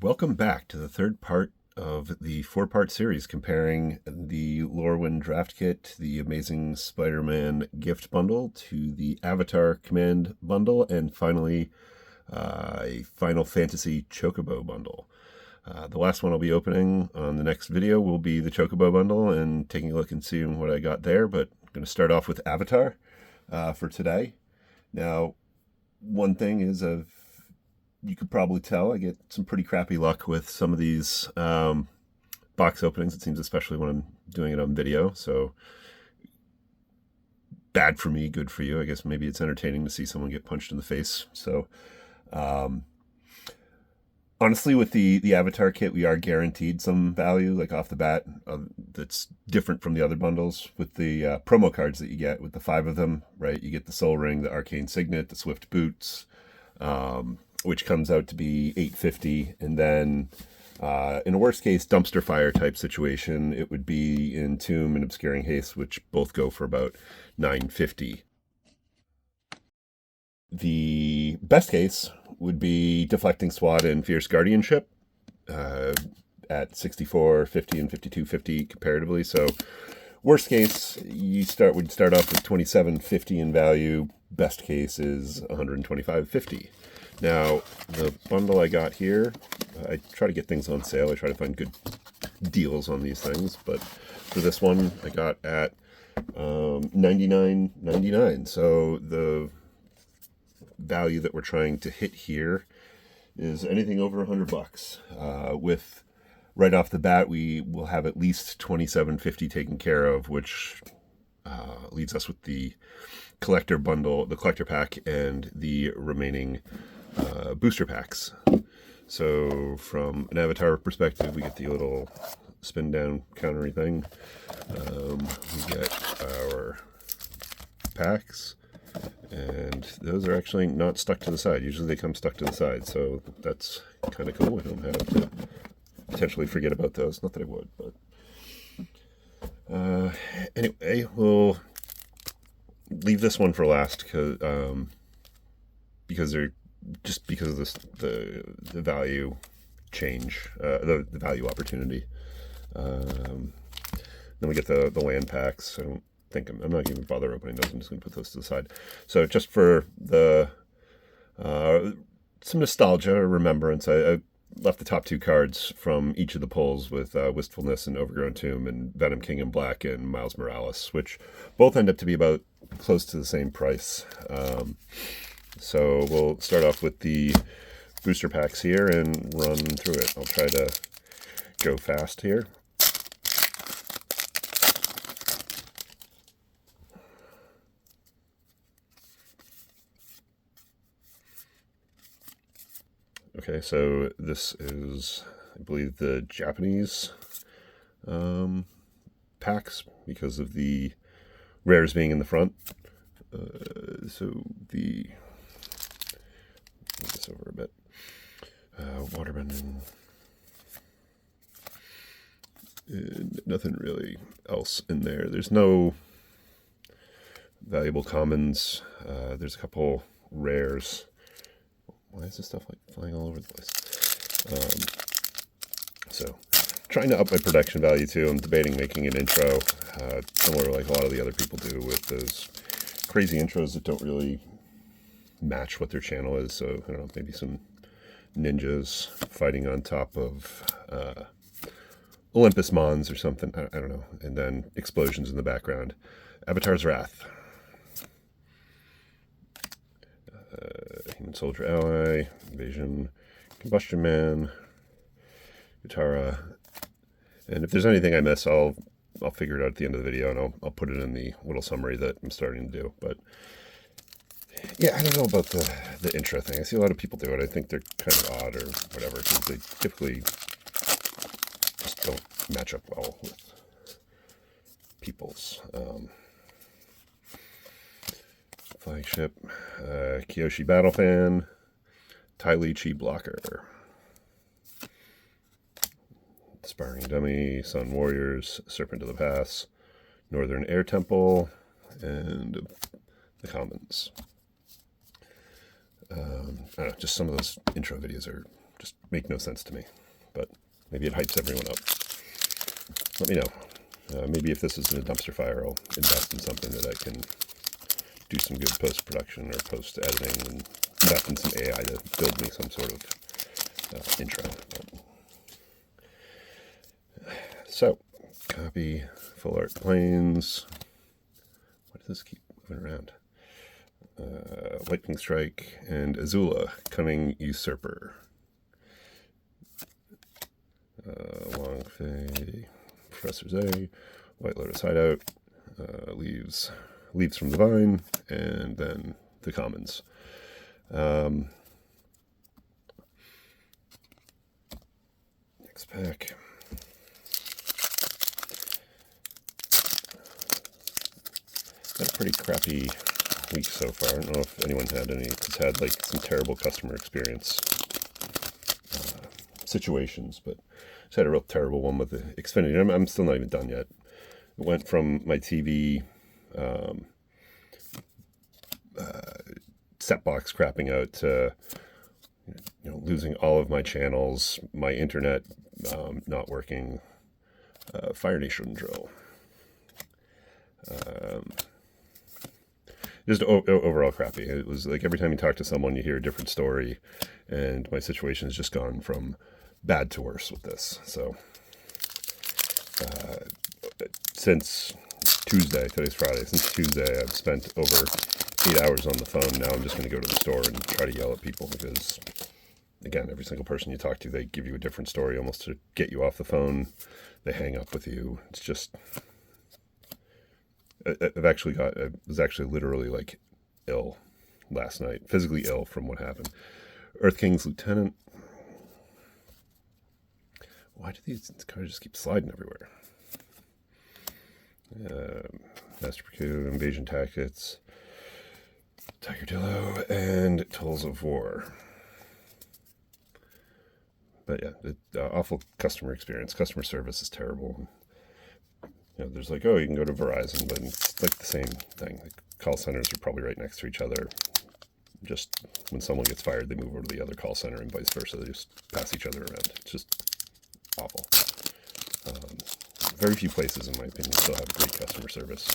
Welcome back to the third part of the four-part series comparing the Lorwyn Draft Kit, the Amazing Spider-Man gift bundle, to the Avatar Command bundle, and finally a Final Fantasy Chocobo bundle. The last one I'll be opening on the next video will be the Chocobo bundle and taking a look and seeing what I got there, but I'm going to start off with Avatar for today. Now, one thing is you could probably tell I get some pretty crappy luck with some of these box openings, it seems, especially when I'm doing it on video. So bad for me, good for you. I guess maybe it's entertaining to see someone get punched in the face. So honestly, with the Avatar kit, we are guaranteed some value, like off the bat, that's different from the other bundles. With the promo cards that you get, with the 5 of them, right? You get the Soul Ring, the Arcane Signet, the Swift Boots, which comes out to be $8.50, and then in a worst case dumpster fire type situation, it would be Entomb and Obscuring Haste, which both go for about $9.50. The best case would be Deflecting Swat and Fierce Guardianship at $64.50 and $52.50 comparatively. So worst case, would start off with $27.50 in value. Best case is $125.50. Now, the bundle I got here, I try to get things on sale. I try to find good deals on these things. But for this one, I got at $99.99. So the value that we're trying to hit here is anything over $100. With right off the bat, we will have at least $27.50 taken care of, which leaves us with the collector bundle, the collector pack, and the remaining booster packs. So from an Avatar perspective, we get the little spin down countery thing. We get our packs, and those are actually not stuck to the side. Usually they come stuck to the side, so that's kind of cool. I don't have to potentially forget about those. Not that I would, but anyway, we'll leave this one for last because they're just because of this, the value change, the value opportunity. Then we get the land packs. I don't think I'm not even bother opening those. I'm just going to put those to the side. So just for the some nostalgia or remembrance, I left the top 2 cards from each of the pulls with Wistfulness and Overgrown Tomb and Venom King in Black and Miles Morales, which both end up to be about close to the same price. So we'll start off with the booster packs here and run through it. I'll try to go fast here. Okay, so this is, I believe, the Japanese packs because of the rares being in the front. So move this over a bit. Waterman and nothing really else in there. There's no valuable commons. There's a couple rares. Why is this stuff like flying all over the place? So trying to up my production value too. I'm debating making an intro similar to like a lot of the other people do, with those crazy intros that don't really match what their channel is. So I don't know, maybe some ninjas fighting on top of Olympus Mons or something. I don't know. And then explosions in the background. Avatar's Wrath. Human Soldier Ally, Invasion, Combustion Man, Katara, and if there's anything I miss, I'll figure it out at the end of the video, and I'll put it in the little summary that I'm starting to do. But yeah, I don't know about the intro thing. I see a lot of people do it. I think they're kind of odd or whatever, because they typically just don't match up well with people's flagship, Kyoshi Battle Fan, Tai Li Chi Blocker, Sparring Dummy, Sun Warriors, Serpent of the Pass, Northern Air Temple, and the Commons. I don't know, just some of those intro videos are just make no sense to me. But maybe it hypes everyone up. Let me know. Maybe if this is in a dumpster fire, I'll invest in something that I can do some good post-production or post-editing and invest in some AI to build me some sort of intro. So, copy, full art planes. Why does this keep moving around? Lightning Strike and Azula, Cunning Usurper. Long Fei, Professor Zay, White Lotus Hideout, Leaves from the Vine, and then the commons. Next pack. Had a pretty crappy week so far. I don't know if anyone has had like some terrible customer experience situations, but just had a real terrible one with the Xfinity. I'm still not even done yet. It went from my TV set box crapping out to losing all of my channels, my internet not working, Fire Nation drill. Just overall crappy. It was like every time you talk to someone, you hear a different story, and my situation has just gone from bad to worse with this. So since Tuesday, today's Friday, since Tuesday, I've spent over 8 hours on the phone. Now I'm just going to go to the store and try to yell at people because, again, every single person you talk to, they give you a different story almost to get you off the phone. They hang up with you. It's just... I was actually literally like ill last night, physically ill from what happened. Earth King's Lieutenant. Why do these cards just keep sliding everywhere? Master Pursuit, Invasion Tactics, Tiger Dillo, and Tools of War. But yeah, awful customer experience. Customer service is terrible. There's like, oh, you can go to Verizon, but it's like the same thing. The call centers are probably right next to each other. Just when someone gets fired, they move over to the other call center and vice versa. They just pass each other around. It's just awful. Very few places, in my opinion, still have great customer service.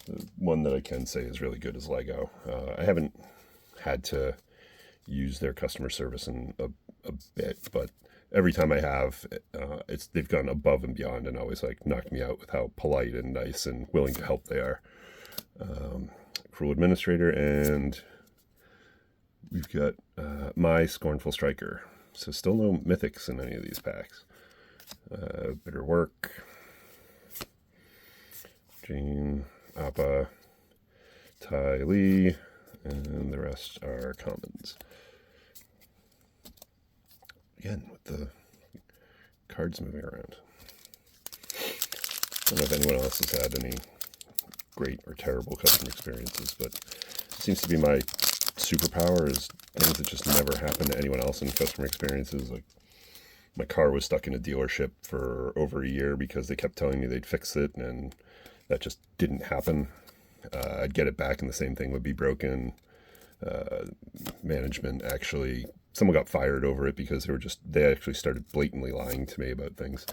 The one that I can say is really good is Lego. I haven't had to use their customer service in a bit, but every time I have, they've gone above and beyond and always like knocked me out with how polite and nice and willing to help they are. Cruel Administrator, and we've got My Scornful Striker. So still no mythics in any of these packs. Bitter Work, Jane, Appa, Ty Lee, and the rest are commons. Again, with the cards moving around. I don't know if anyone else has had any great or terrible customer experiences, but it seems to be my superpower is things that just never happen to anyone else in customer experiences. Like, my car was stuck in a dealership for over a year because they kept telling me they'd fix it, and that just didn't happen. I'd get it back and the same thing would be broken. Management actually... Someone got fired over it because they actually started blatantly lying to me about things.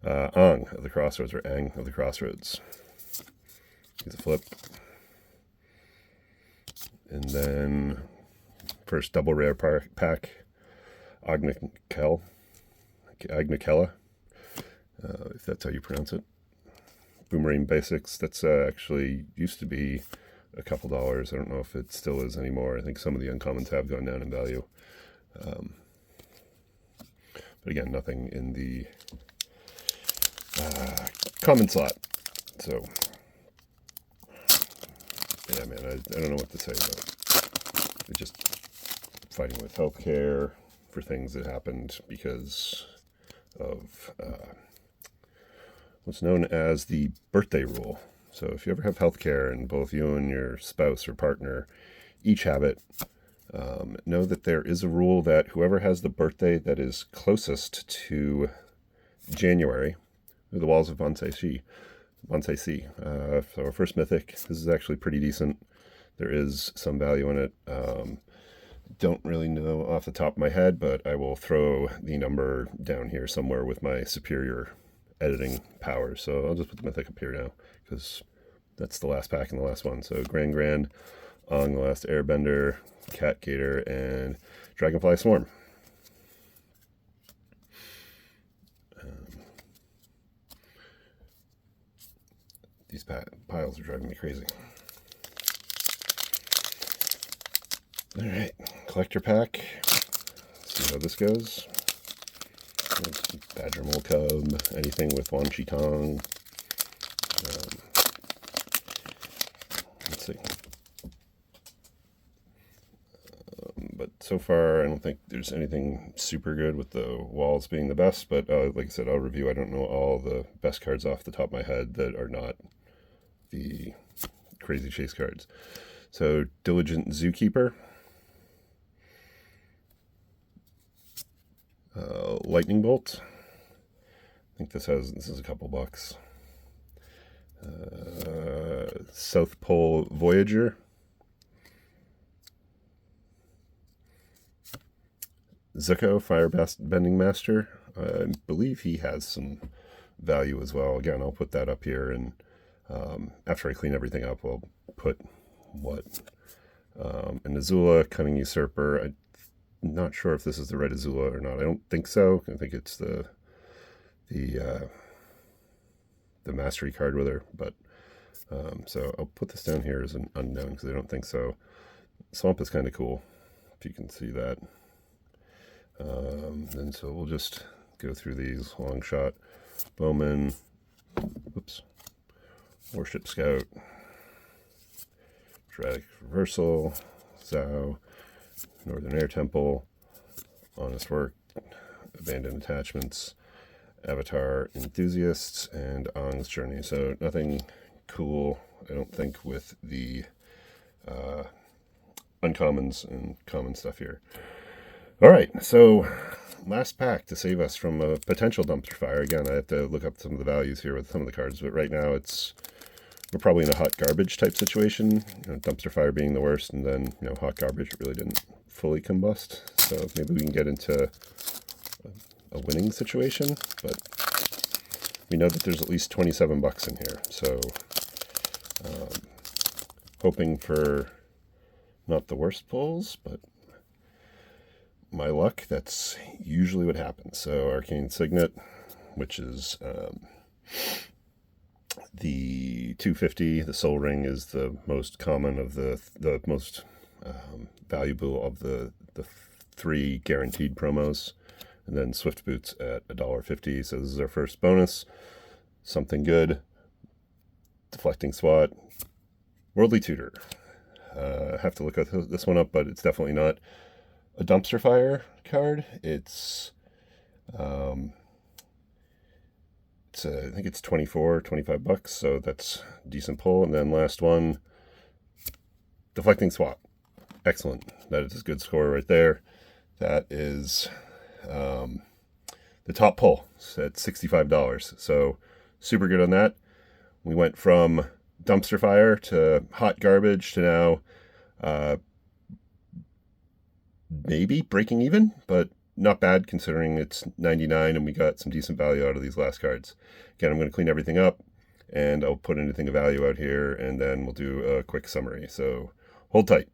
Ang of the Crossroads, or Ang of the Crossroads. He's a flip. And then, first double rare pack, Agnikella, if that's how you pronounce it. Boomerang Basics, that's actually used to be a couple dollars. I don't know if it still is anymore. I think some of the uncommons have gone down in value. But again, nothing in the common slot. So, yeah, man, I don't know what to say about it. They're just fighting with healthcare for things that happened because of what's known as the birthday rule. So if you ever have healthcare and both you and your spouse or partner each have it, know that there is a rule that whoever has the birthday that is closest to January, the walls of Bansai Si. So our first mythic, this is actually pretty decent. There is some value in it. Don't really know off the top of my head, but I will throw the number down here somewhere with my superior editing power. So I'll just put the mythic up here now, because that's the last pack and the last one. So Grand, Ong, the Last Airbender, Cat Gator, and Dragonfly Swarm. These piles are driving me crazy. All right, collector pack. Let's see how this goes. Badger Mole Cub, anything with Wan Chi Tong. Let's see. But so far, I don't think there's anything super good, with the walls being the best. But like I said, I'll review. I don't know all the best cards off the top of my head that are not the crazy chase cards. So Diligent Zookeeper. Lightning Bolt. I think this is a couple bucks. South Pole Voyager. Zuko, Firebending Master. I believe he has some value as well. Again, I'll put that up here, and after I clean everything up, I'll put what. And Azula, Cunning Usurper. I'm not sure if this is the red Azula or not. I don't think so. I think it's the mastery card with her. But so I'll put this down here as an unknown, because I don't think so. Swamp is kind of cool, if you can see that. And so we'll just go through these. Long Shot, Bowman, oops, Warship Scout, Dramatic Reversal, Zhao, Northern Air Temple, Honest Work, Abandoned Attachments, Avatar Enthusiasts, and Ong's Journey. So nothing cool, I don't think, with the uncommons and common stuff here. All right, so last pack to save us from a potential dumpster fire. Again, I have to look up some of the values here with some of the cards, but right now we're probably in a hot garbage type situation. Dumpster fire being the worst, and then hot garbage really didn't fully combust. So maybe we can get into a winning situation, but we know that there's at least 27 bucks in here. So hoping for not the worst pulls, but my luck, that's usually what happens. So Arcane Signet, which is the 250. The Soul Ring is the most common of the most valuable of the three guaranteed promos. And then Swift Boots at $1.50. So this is our first bonus. Something good. Deflecting Swat. Worldly Tutor. I have to look this one up, but it's definitely not a dumpster fire card. I think it's 25 bucks, so that's a decent pull. And then last one, Deflecting Swap. Excellent. That is a good score right there. That is the top pull at $65. So super good on that. We went from dumpster fire to hot garbage to now maybe breaking even, but not bad considering it's 99 and we got some decent value out of these last cards. Again, I'm going to clean everything up and I'll put anything of value out here, and then we'll do a quick summary. So hold tight.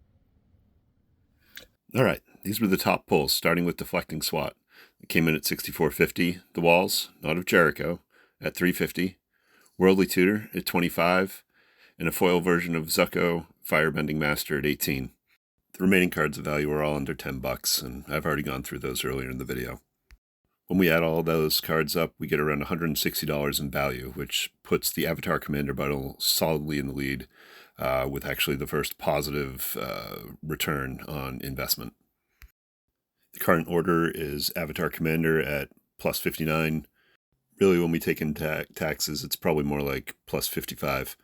All right, these were the top pulls, starting with Deflecting SWAT. It came in at $64.50. The Walls, Not of Jericho, at $3.50. Worldly Tutor at $25. And a foil version of Zuko, Firebending Master at $18. The remaining cards of value are all under $10, and I've already gone through those earlier in the video. When we add all those cards up, we get around $160 in value, which puts the Avatar Commander bundle solidly in the lead, with actually the first positive return on investment. The current order is Avatar Commander at plus 59. Really, when we take in taxes, it's probably more like plus 55.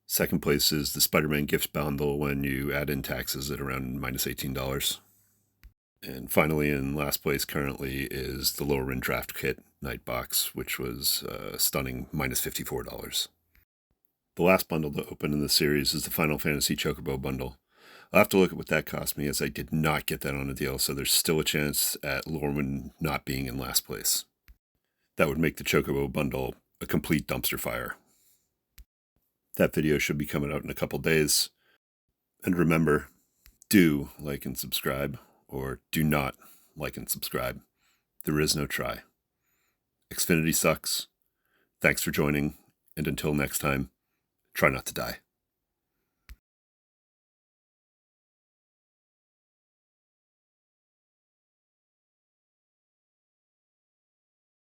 Second place is the Spiderman gift bundle when you add in taxes at around minus $18. And finally, in last place currently is the Lower Rin Draft Kit Night Box, which was stunning minus $54. The last bundle to open in the series is the Final Fantasy Chocobo bundle. I'll have to look at what that cost me, as I did not get that on a deal, so there's still a chance at Lorman not being in last place. That would make the Chocobo bundle a complete dumpster fire. That video should be coming out in a couple days. And remember, do like and subscribe, or do not like and subscribe. There is no try. Xfinity sucks. Thanks for joining, and until next time, try not to die.